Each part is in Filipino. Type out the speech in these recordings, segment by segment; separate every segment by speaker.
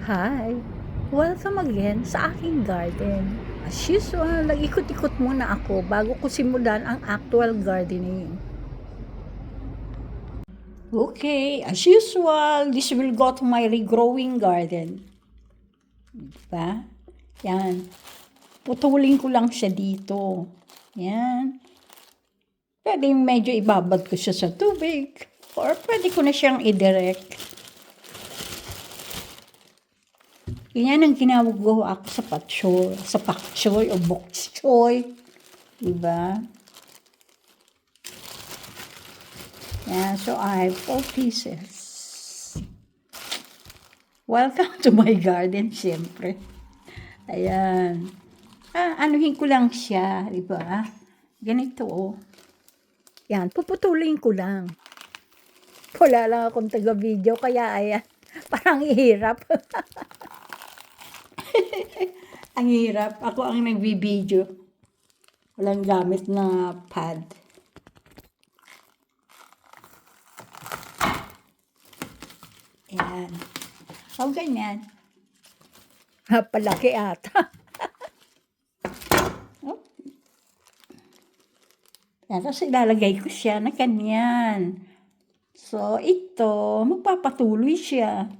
Speaker 1: Hi! Welcome again sa aking garden. As usual, nag-ikot-ikot muna ako bago ko simulan ang actual gardening. Okay, as usual, this will go to my regrowing garden. Diba? Yan. Putulin ko lang siya dito. Yan. Pwede medyo ibabad ko siya sa tubig. Or pwede ko na siyang i-direct. Yan ang ginagawa ako sa pak choy o bok choy. Diba? Yan, so I have 4 pieces. Welcome to my garden, siyempre. Ayan. Anuhin ko lang siya, diba? Ganito, oh. Yan, puputulin ko lang. Wala lang akong taga-video, kaya ayan, parang ihirap. Ang hirap. Ako ang nagbibideo. Walang gamit na pad. Ayan. So, ganyan. Palaki ata. Oh. Yan. Tapos ilalagay ko siya na ganyan. So, ito, magpapatuloy siya.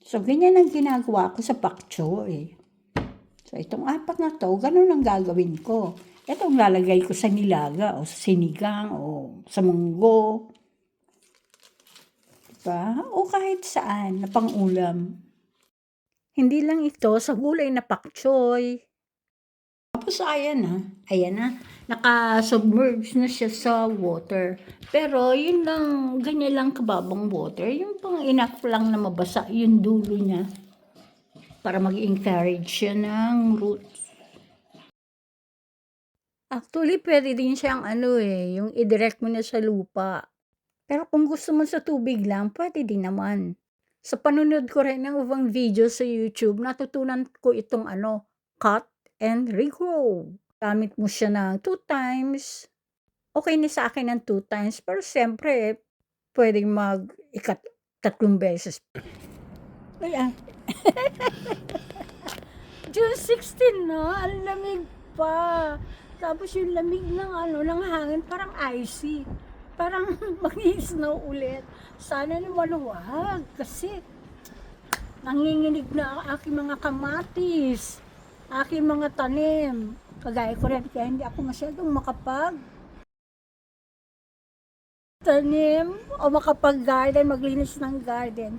Speaker 1: So, ganyan ang ginagawa ko sa pak choy. So, itong 4 na to, ganun ang gagawin ko. Ito ang lalagay ko sa nilaga o sa sinigang o sa munggo. Diba? O kahit saan na pang-ulam. Hindi lang ito sa gulay na pak choy. Tapos ayan na. Naka-submerge na siya sa water. Pero yun lang, ganyan lang kababang water. Yung pang enough lang na mabasa yung dulo niya. Para mag-encourage siya ng roots. Actually, pwede din siyang yung i-direct mo na sa lupa. Pero kung gusto mo sa tubig lang, pwede din naman. Sa panunod ko rin ng ibang video sa YouTube, natutunan ko itong cut and regrow. Gamit mo siya ng 2 times. Okay na sa akin ng 2 times. Pero siyempre, pwedeng mag-ikat 3 beses. Ayan. June 16 na, ang lamig pa. Tapos yung lamig ng hangin, parang icy. Parang mag-i-snow ulit. Sana naman huwag. Kasi, nanginginig na ang aking mga kamatis. Aking mga tanim. Kagaya ko rin, kaya hindi ako masyadong tanim o makapag-garden, maglinis ng garden.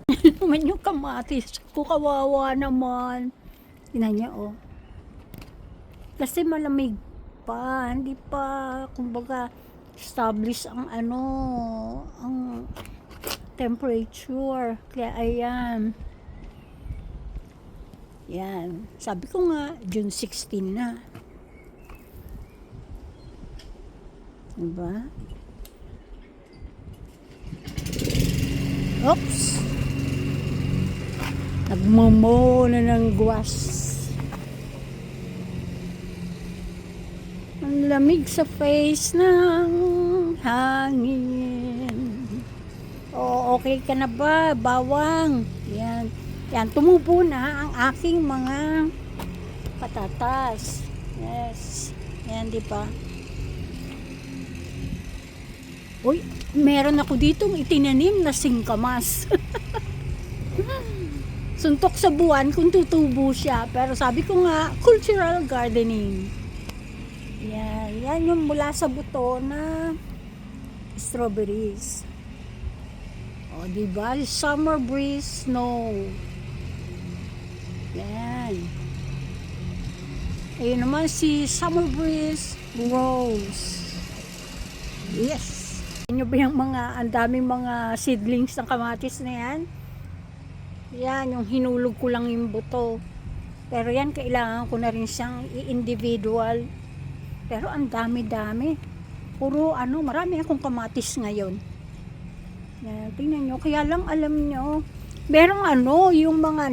Speaker 1: Naman yung kamatis ko, kawawa naman. Tingnan niya, oh. Kasi malamig pa, hindi pa, kumbaga, establish ang ang temperature. Kaya ayan. Yan. Sabi ko nga, June 16 na. Diba? Oops! Nagmamo na ng guwas. Ang lamig sa face ng hangin. O, okay ka na ba, bawang? Yan. Yan, tumubo na ang aking mga patatas. Yes. Yan, di ba? Uy, meron ako ditong itinanim na singkamas. Suntok sa buwan kung tutubo siya. Pero sabi ko nga, cultural gardening. Yan yung mula sa buto na strawberries. O, diba? Summer breeze, snow. Yan. Ayun naman si summer breeze, rose. Yes. Yan ba yung ang daming mga seedlings ng kamatis na yan? Yan, yung hinulog ko lang yung buto. Pero yan, kailangan ko na rin siyang i-individual. Pero ang dami-dami. Puro marami akong kamatis ngayon. Yan, tingnan nyo. Kaya lang alam nyo, merong yung mga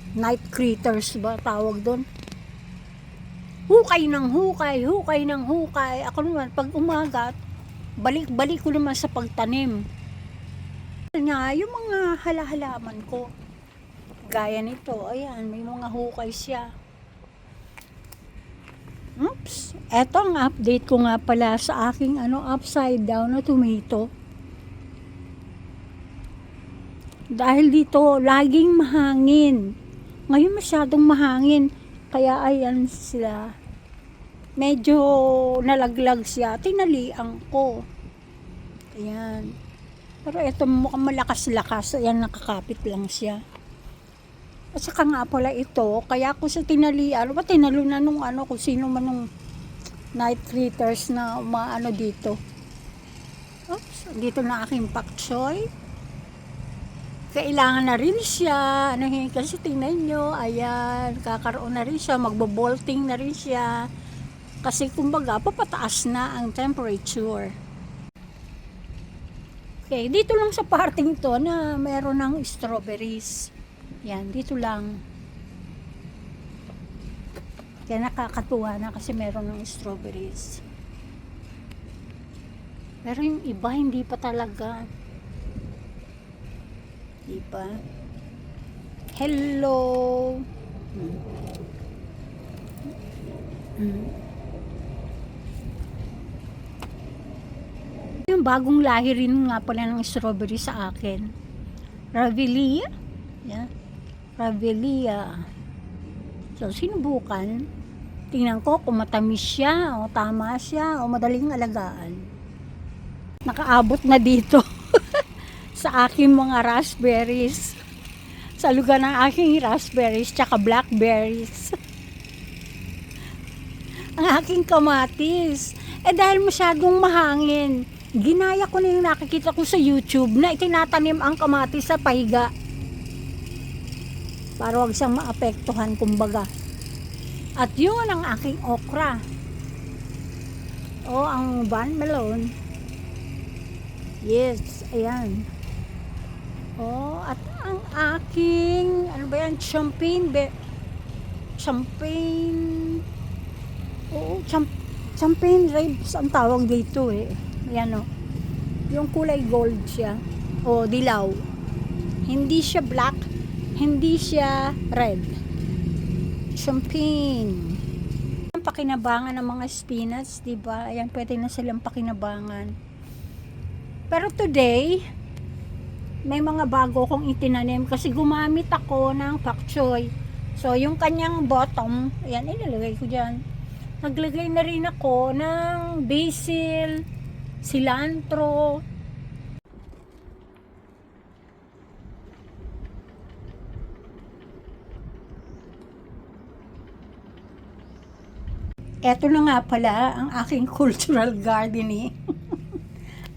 Speaker 1: night critters ba tawag doon? Hukay ng hukay. Ako naman, pag umaga, balik ko naman sa pagtanim. Yung mga halaman ko, Gaya nito, ayan, may mga hukay siya. Oops, eto ang update ko nga pala sa aking upside down na tomato. Dahil dito, laging mahangin. Ngayon masyadong mahangin. Kaya ayan sila. Medyo nalaglag siya. Tinalian ko. Ayan. Pero ito mukhang malakas-lakas. Ayan, nakakapit lang siya. At saka nga pala ito, kaya ko sa tinalian, tinalo na nung kung sino man nung night critters na umaano dito. Oops, dito na aking pak choy. Kailangan na rin siya, kasi tingnan nyo, ayan, kakaroon na rin siya, magbo-bolting na rin siya. Kasi kumbaga, papataas na ang temperature. Okay, dito lang sa parting to na meron ng strawberries. Yan, dito lang. Kaya nakakatuwa na kasi meron ng strawberries. Pero yung iba, hindi pa talaga. Diba? Hello! Yung bagong lahi rin nga pala ng strawberry sa akin. Ravelia. Yan. Ravelia. So, sinubukan. Tingnan ko kung matamis siya, o tama siya, o madaling alagaan. Nakaabot na dito sa aking mga raspberries. Sa lugar ng aking raspberries, tsaka blackberries. Ang aking kamatis. Dahil masyadong mahangin, ginaya ko na yung nakikita ko sa YouTube na itinatanim ang kamatis sa pahiga. Para wag siyang maapektuhan, kumbaga. At yun ang aking okra. O, ang van melon. Yes, ayan. O, at ang aking, champagne. Oo, champagne ribs ang tawag dito eh. Ayan o. Yung kulay gold siya. O, dilaw. Hindi siya black. Hindi siya red. Champagne. Ang pakinabangan ng mga spinach, diba? Ayan, pwede na silang pakinabangan. Pero today, may mga bago kong itinanim kasi gumamit ako ng pak choy. So, yung kanyang bottom, ayan, ilalagay ko dyan. Naglagay na rin ako ng basil, cilantro. Eto na nga pala ang aking cultural gardening.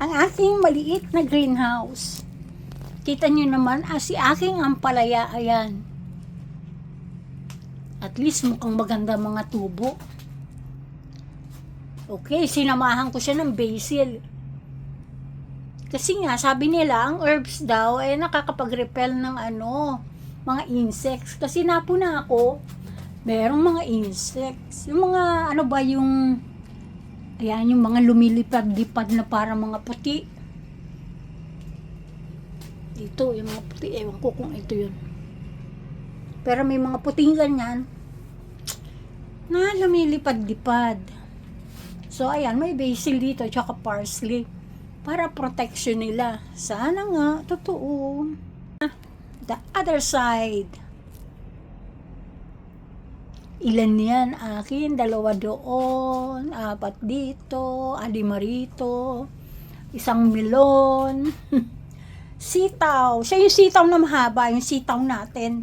Speaker 1: Ang aking maliit na greenhouse. Kita nyo naman, si aking ampalaya, ayan. At least mukhang maganda mga tubo. Okay, sinamahan ko siya ng basil. Kasi nga, sabi nila, ang herbs daw ay nakakapag-repel ng mga insects. Kasi napuna ako, merong mga insects. Yung mga, ayan, yung mga lumilipad-lipad na parang mga puti. Dito, yung mga puti, ewan ko kung ito yun. Pero may mga puting ganyan na lumilipad-lipad. So, ayan, may basil dito, tsaka parsley. Para protection nila. Sana nga, totoo. The other side. Ilan yan? Akin, 2 doon, 4 dito, 5 rito, 1 melon. Sitaw. Siya yung sitaw na mahaba, yung sitaw natin.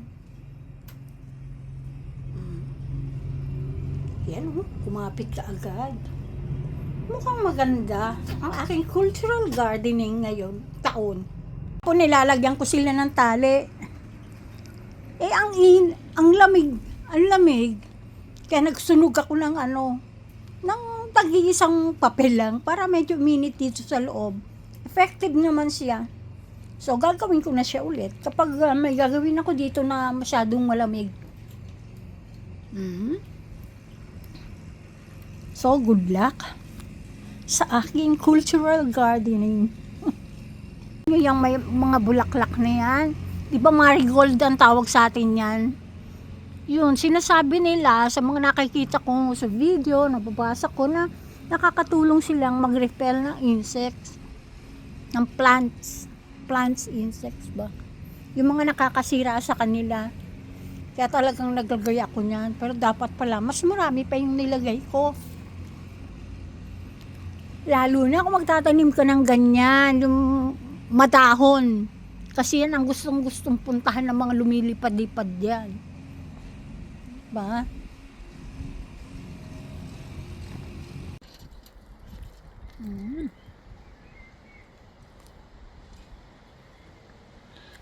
Speaker 1: Yan, kumapit ka agad. Mukhang maganda ang aking cultural gardening ngayon, taon. Kung nilalagyan ko sila ng tali, ang lamig. Kaya nagsunog ako ng ng tag-iisang papel lang para medyo minute dito sa loob. Effective naman siya. So, gagawin ko na siya ulit kapag may gagawin ako dito na masyadong malamig. So, good luck sa aking cultural gardening. Yung may mga bulaklak na yan, Di ba marigold ang tawag sa atin yan? Yun, sinasabi nila sa mga nakikita ko sa video, nababasa ko na nakakatulong silang mag-repel ng insects, ng plants insects ba? Yung mga nakakasira sa kanila. Kaya talagang naglagay ako niyan. Pero dapat pala, mas marami pa yung nilagay ko. Lalo na kung magtatanim ka ng ganyan, yung madahon. Kasi yan ang gustong puntahan ng mga lumilipad-lipad yan. Ba?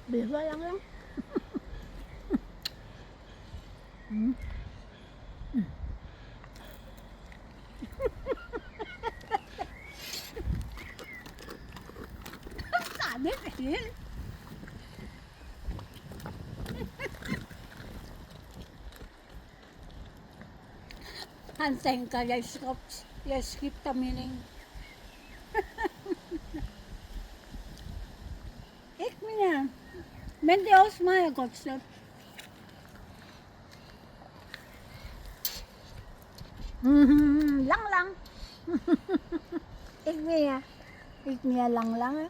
Speaker 1: Biba lang lang. Sabi, Phil. Hansen ka, jag skip mening. Ik meneer. Men det är oss med gott så. Lang lang. Ik meneer. Ik meneer lang lang.